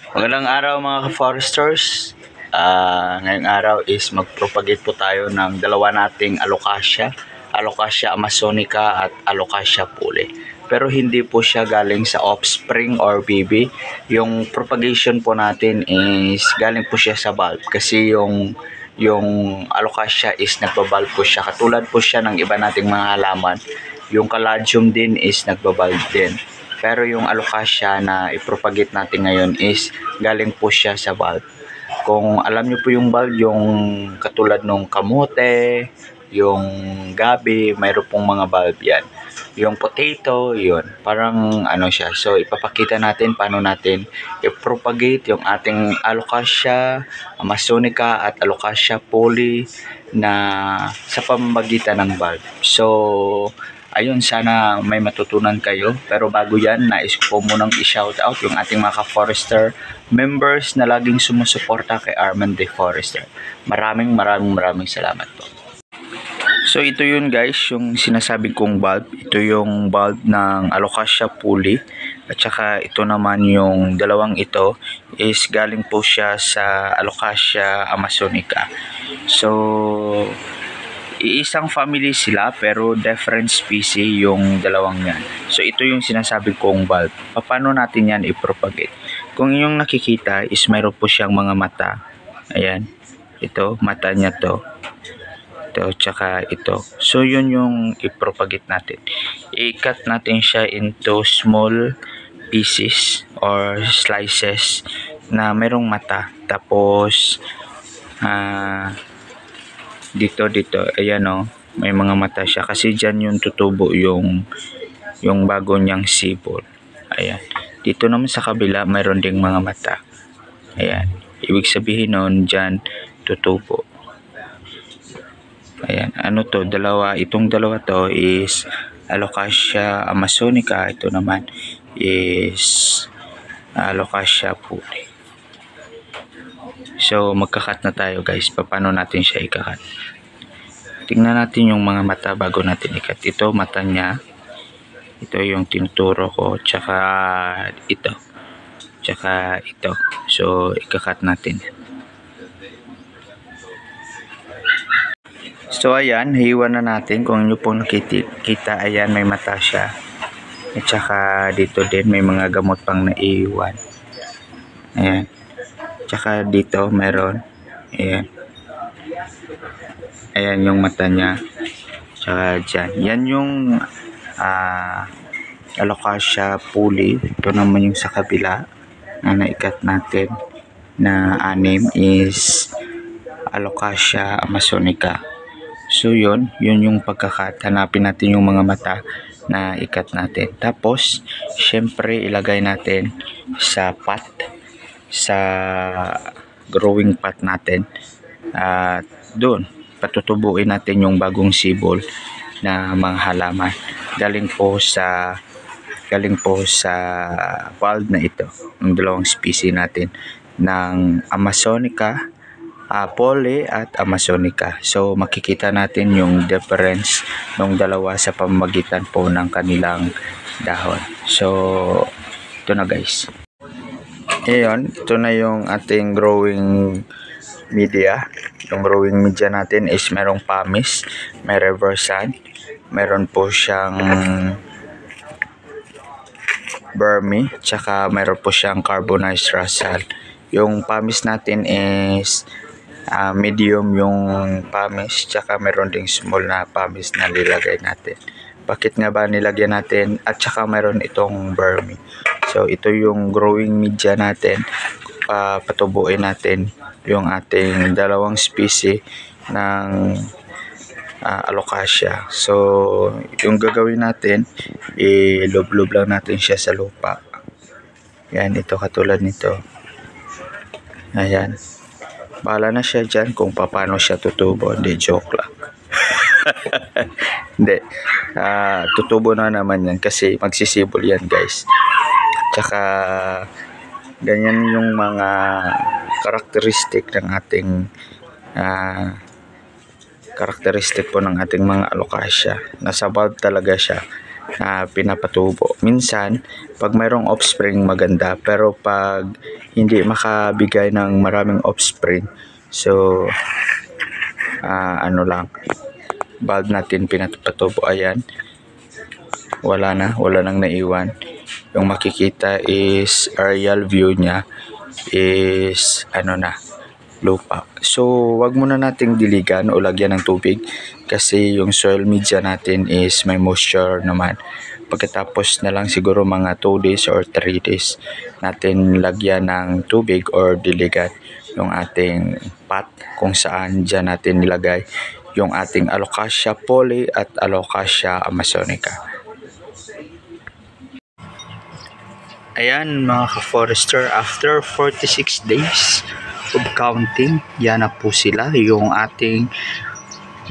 Magandang araw mga ka-foresters. Ngayong araw is mag-propagate po tayo ng dalawa nating alocasia. Alocasia amazonica at alocasia pule. Pero hindi po siya galing sa offspring or baby. Yung propagation po natin is galing po siya sa bulb. Kasi yung alocasia is nagbabulb po siya. Katulad po siya ng iba nating mga halaman. Yung caladium din is nagbabulb din. Pero yung alocasia na ipropagate natin ngayon is galing po siya sa bulb. Kung alam niyo po yung bulb, yung katulad nung kamote, yung gabi, mayroon pong mga bulb yan. Yung potato, yun. Parang ano siya. So, ipapakita natin paano natin i-propagate yung ating alocasia amazonica at alocasia poli na sa pamamagitan ng bulb. So, ayun, sana may matutunan kayo. Pero bago yan, nais ko munang i-shoutout yung ating mga ka-forester members na laging sumusuporta kay Arman the Forester. Maraming salamat po. So ito yun guys, yung sinasabi kong bulb. Ito yung bulb ng alocasia puli. At saka ito naman yung dalawang ito is galing po siya sa alocasia amazonica. So iisang family sila pero different species yung dalawang yan. So ito yung sinasabi kong bulb. Paano natin yan i-propagate? Kung inyong nakikita is mayroon po siyang mga mata. Ayan. Ito, mata niya to. Ito, tsaka ito. So yun yung i-propagate natin. I-cut natin siya into small pieces or slices na mayroong mata. Tapos dito ayan o, may mga mata siya kasi dyan yung tutubo yung bago niyang sibol. Ayan, dito naman sa kabila mayroon ding mga mata. Ayan, ibig sabihin nun dyan tutubo. Ayan, ano to, itong dalawa to is alocasia amazonica, ito naman is alocasia puli. So magkakat na tayo guys. Paano natin siya ikakat? Tingnan natin yung mga mata bago natin ikat. Ito mata niya. Ito yung tinuturo ko. Tsaka ito. Tsaka ito. So ikakat natin. So ayan, hiwa na natin. Kung nyo pong nakikita, ayan, may mata siya. At saka dito din may mga gamot pang naiiwan. Ayan. Tsaka dito meron. Ayan. Ayan yung mata niya. Tsaka dyan. Yan yung alocasia puli. Ito naman yung sa kabila na naikat natin na anim is alocasia amazonica. So yun yung pagkakat. Hanapin natin yung mga mata na ikat natin. Tapos, syempre ilagay natin sa pot, sa growing pot natin. Doon, patutubuin natin yung bagong sibol na mga halaman. Galing po sa bulb na ito, ng dalawang species natin ng amazonica, pole at amazonica. So makikita natin yung difference ng dalawa sa pamamagitan po ng kanilang dahon. So ito na guys. Ngayon, ito na yung ating growing media. Yung growing media natin is merong pumice, may reversan, meron po siyang burmi, tsaka meron po siyang carbonized rasal. Yung pumice natin is medium yung pumice, tsaka meron ding small na pumice na nilagay natin. Bakit nga ba nilagyan natin? At tsaka meron itong burmi. So ito yung growing media natin. Patubuin natin yung ating dalawang species ng alocasia. So yung gagawin natin, ilublob lang natin siya sa lupa. Yan, ito katulad nito. Ayan. Bahala na siya dyan kung paano siya tutubo. Hindi, joke lang. Hindi. Tutubo na naman yan kasi magsisibol yan guys. Tsaka ganyan yung mga karakteristik ng ating karakteristik po ng ating mga alocasia. Nasa bulb talaga siya. na pinapatubo. Minsan, pag mayroong offspring maganda, pero pag hindi makabigay ng maraming offspring, so ano lang, bulb natin pinapatubo. Ayan, wala nang naiwan. Yung makikita is aerial view niya is lupa. So wag muna nating diligan o lagyan ng tubig kasi yung soil media natin is may moisture naman. Pagkatapos na lang siguro mga 2 days or 3 days natin lagyan ng tubig or diligan yung ating pot kung saan dyan natin nilagay yung ating Alocasia poli at Alocasia amazonica. Ayan mga ka-forester, after 46 days of counting, yan na po sila, yung ating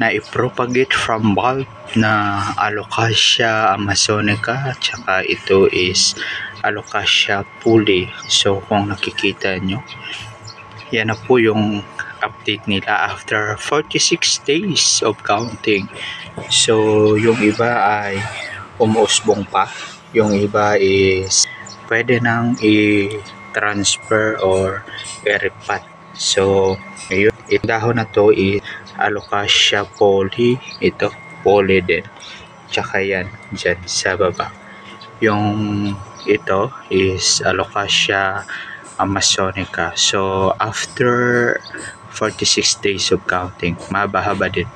na-propagate from bulb na Alocasia amazonica, tsaka ito is Alocasia poli. So kung nakikita nyo, yan na po yung update nila after 46 days of counting. So yung iba ay umuusbong pa, yung iba is pwede nang i-transfer or i-repat. So ngayon, itong dahon na to is Alocasia poli, ito poli din, tsaka yan dyan sa baba. Yung ito is Alocasia amazonica. So after 46 days of counting, mahaba din,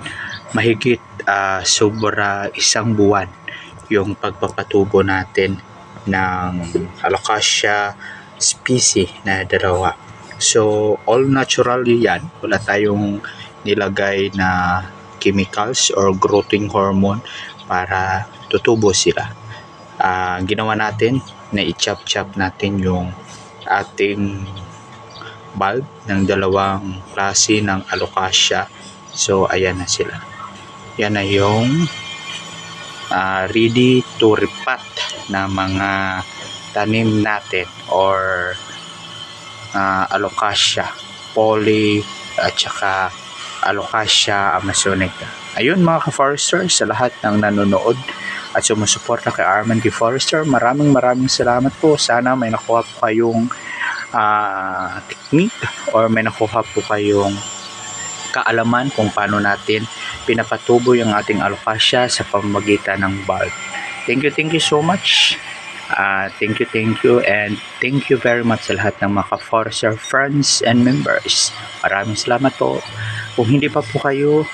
mahigit sobra 1 buwan yung pagpapatubo natin ng Alocasia species na dalawa. So all naturally yan, wala tayong nilagay na chemicals or growing hormone para tutubo sila. Ginawa natin na i-chop natin yung ating bulb ng dalawang klase ng Alocasia. So ayan na sila, yan na yung ready to repat na mga tanim natin or Alocasia poli at saka Alocasia amazonica. Ayun mga ka-forester, sa lahat ng nanonood at sumusuporta kay Arman D. Forester, maraming salamat po. Sana may nakuha po kayong technique or may nakuha po kayong kaalaman kung paano natin pinapatubo yung ating Alocasia sa pamamagitan ng bulb. Thank you so much. Thank you and thank you very much sa lahat ng mga ka-forester friends and members. Maraming salamat po. Kung hindi pa po kayo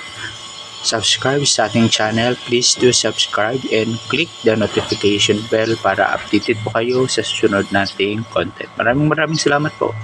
subscribe sa ating channel, please do subscribe and click the notification bell para updated po kayo sa susunod nating content. Maraming salamat po.